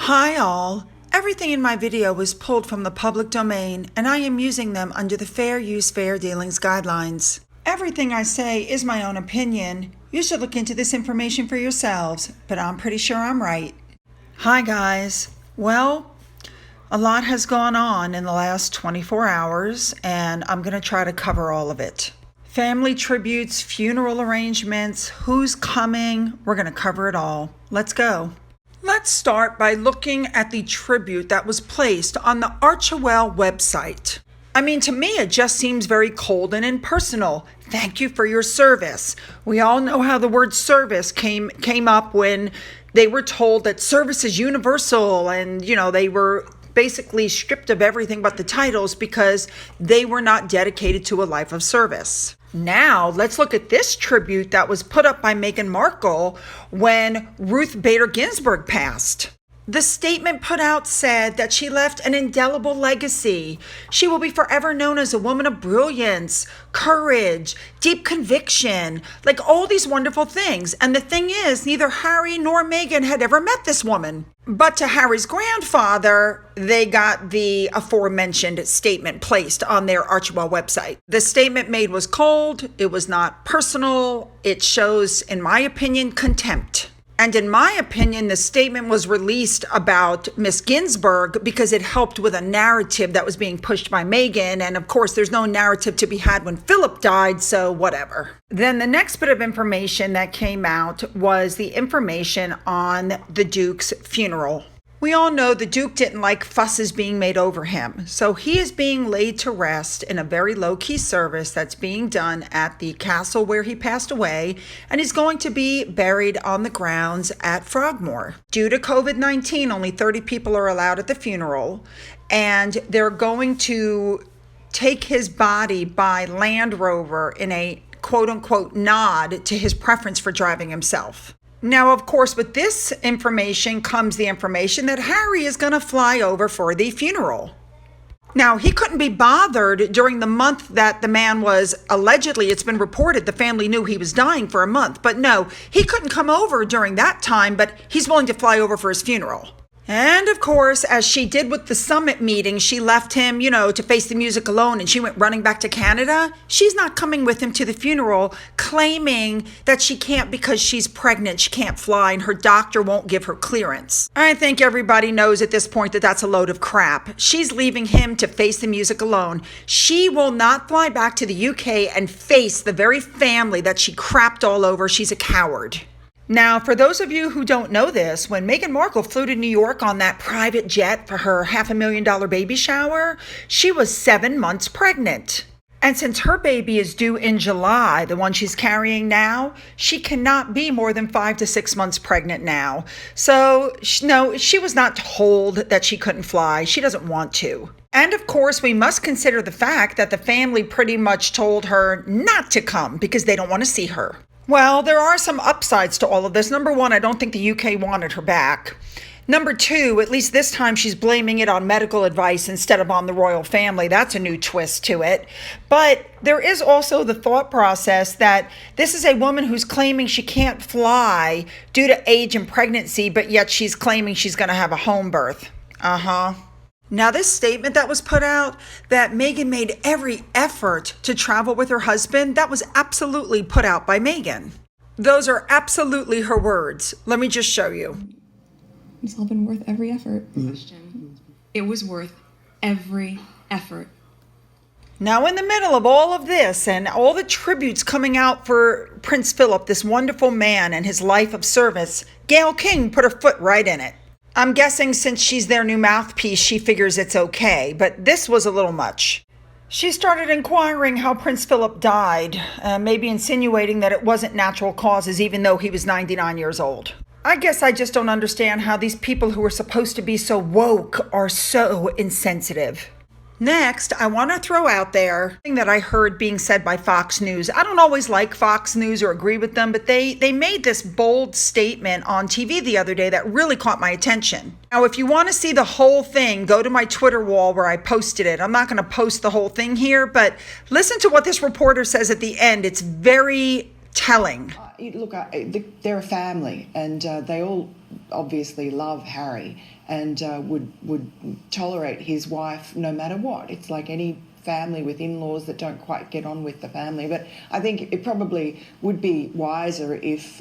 Hi all. Everything in my video was pulled from the public domain and I am using them under the Fair Use Fair Dealings guidelines. Everything I say is my own opinion. You should look into this information for yourselves, but I'm pretty sure I'm right. Hi guys. Well, a lot has gone on in the last 24 hours and I'm going to try to cover all of it. Family tributes, funeral arrangements, who's coming, we're going to cover it all. Let's go. Let's start by looking at the tribute that was placed on the Archewell website. I mean, to me, it just seems very cold and impersonal. Thank you for your service. We all know how the word service came up when they were told that service is universal and, they were basically stripped of everything but the titles because they were not dedicated to a life of service. Now, let's look at this tribute that was put up by Meghan Markle when Ruth Bader Ginsburg passed. The statement put out said that she left an indelible legacy. She will be forever known as a woman of brilliance, courage, deep conviction, like all these wonderful things. And the thing is, neither Harry nor Meghan had ever met this woman. But to Harry's grandfather, they got the aforementioned statement placed on their Archewell website. The statement made was cold, it was not personal, it shows, in my opinion, contempt. And in my opinion, the statement was released about Miss Ginsburg because it helped with a narrative that was being pushed by Meghan. And of course, there's no narrative to be had when Philip died, so whatever. Then the next bit of information that came out was the information on the Duke's funeral. We all know the Duke didn't like fusses being made over him, so he is being laid to rest in a very low-key service that's being done at the castle where he passed away, and he's going to be buried on the grounds at Frogmore. Due to COVID-19, only 30 people are allowed at the funeral, and they're going to take his body by Land Rover in a quote-unquote nod to his preference for driving himself. Now, of course, with this information comes the information that Harry is going to fly over for the funeral. Now, he couldn't be bothered during the month that the man was allegedly, it's been reported, the family knew he was dying for a month. But no, he couldn't come over during that time, but he's willing to fly over for his funeral. And of course, as she did with the summit meeting, she left him, to face the music alone and she went running back to Canada. She's not coming with him to the funeral, claiming that she can't because she's pregnant, she can't fly, and her doctor won't give her clearance. I think everybody knows at this point that that's a load of crap. She's leaving him to face the music alone. She will not fly back to the UK and face the very family that she crapped all over. She's a coward. Now, for those of you who don't know this, when Meghan Markle flew to New York on that private jet for her $500,000 baby shower, she was 7 months pregnant. And since her baby is due in July, the one she's carrying now, she cannot be more than 5 to 6 months pregnant now. So, no, she was not told that she couldn't fly. She doesn't want to. And of course, we must consider the fact that the family pretty much told her not to come because they don't want to see her. Well, there are some upsides to all of this. Number one, I don't think the UK wanted her back. Number two, at least this time she's blaming it on medical advice instead of on the royal family. That's a new twist to it. But there is also the thought process that this is a woman who's claiming she can't fly due to age and pregnancy, but yet she's claiming she's going to have a home birth. Now, this statement that was put out that Meghan made every effort to travel with her husband, that was absolutely put out by Meghan. Those are absolutely her words. Let me just show you. It's all been worth every effort. It was worth every effort. Now, in the middle of all of this and all the tributes coming out for Prince Philip, this wonderful man and his life of service, Gail King put her foot right in it. I'm guessing since she's their new mouthpiece, she figures it's okay, but this was a little much. She started inquiring how Prince Philip died, maybe insinuating that it wasn't natural causes even though he was 99 years old. I guess I just don't understand how these people who are supposed to be so woke are so insensitive. Next, I want to throw out there something that I heard being said by Fox News. I don't always like Fox News or agree with them, but they made this bold statement on TV the other day that really caught my attention. Now, if you want to see the whole thing, go to my Twitter wall where I posted it. I'm not going to post the whole thing here, but listen to what this reporter says at the end. It's very telling. Look, they're a family and they all obviously love Harry. and would tolerate his wife no matter what. It's like any family with in-laws that don't quite get on with the family. But I think it probably would be wiser if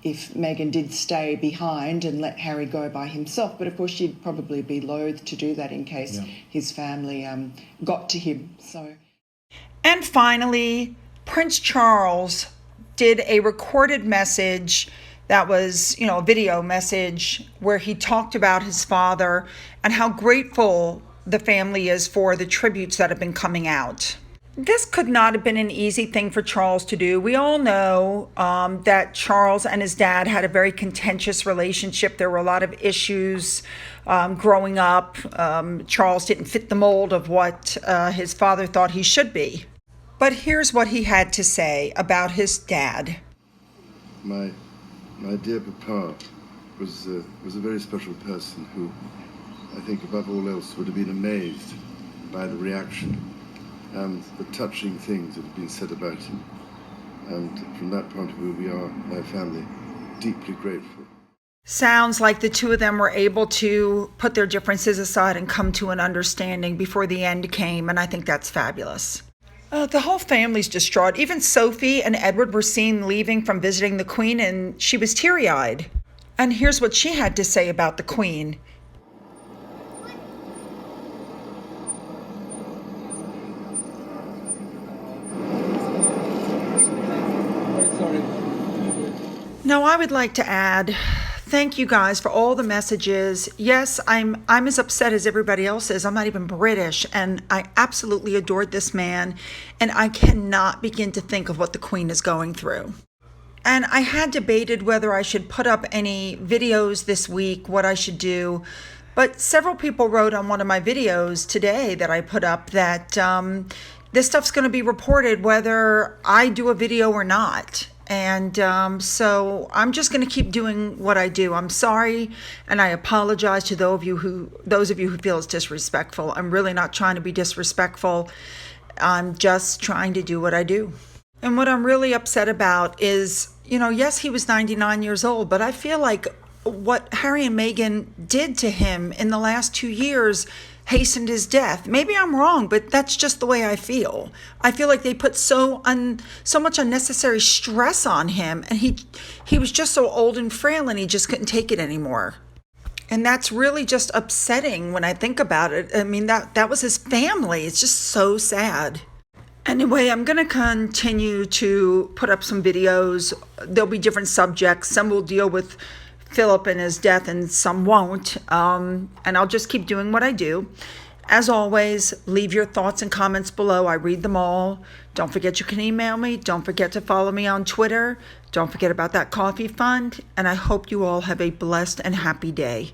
Meghan did stay behind and let Harry go by himself. But of course she'd probably be loath to do that in case his family got to him. So. And finally, Prince Charles did a recorded message that was, a video message where he talked about his father and how grateful the family is for the tributes that have been coming out. This could not have been an easy thing for Charles to do. We all know that Charles and his dad had a very contentious relationship. There were a lot of issues growing up. Charles didn't fit the mold of what his father thought he should be. But here's what he had to say about his dad. My dear papa was a very special person who, I think above all else, would have been amazed by the reaction and the touching things that have been said about him. And from that point of view, we are, my family, deeply grateful. Sounds like the two of them were able to put their differences aside and come to an understanding before the end came, and I think that's fabulous. The whole family's distraught. Even Sophie and Edward were seen leaving from visiting the Queen, and she was teary-eyed. And here's what she had to say about the Queen. Now, I would like to add, thank you guys for all the messages. Yes, I'm as upset as everybody else is. I'm not even British, and I absolutely adored this man, and I cannot begin to think of what the Queen is going through. And I had debated whether I should put up any videos this week, what I should do, but several people wrote on one of my videos today that I put up that this stuff's going to be reported whether I do a video or not. And so I'm just going to keep doing what I do. I'm sorry, and I apologize to those of you who feel it's disrespectful. I'm really not trying to be disrespectful. I'm just trying to do what I do. And what I'm really upset about is, yes, he was 99 years old, but I feel like what Harry and Meghan did to him in the last 2 years hastened his death. Maybe I'm wrong, but that's just the way I feel. I feel like they put so much unnecessary stress on him, and he was just so old and frail, and he just couldn't take it anymore. And that's really just upsetting when I think about it. I mean, that was his family. It's just so sad. Anyway, I'm going to continue to put up some videos. There'll be different subjects. Some will deal with Philip and his death, and some won't. And I'll just keep doing what I do. As always, leave your thoughts and comments below. I read them all. Don't forget you can email me. Don't forget to follow me on Twitter. Don't forget about that coffee fund. And I hope you all have a blessed and happy day.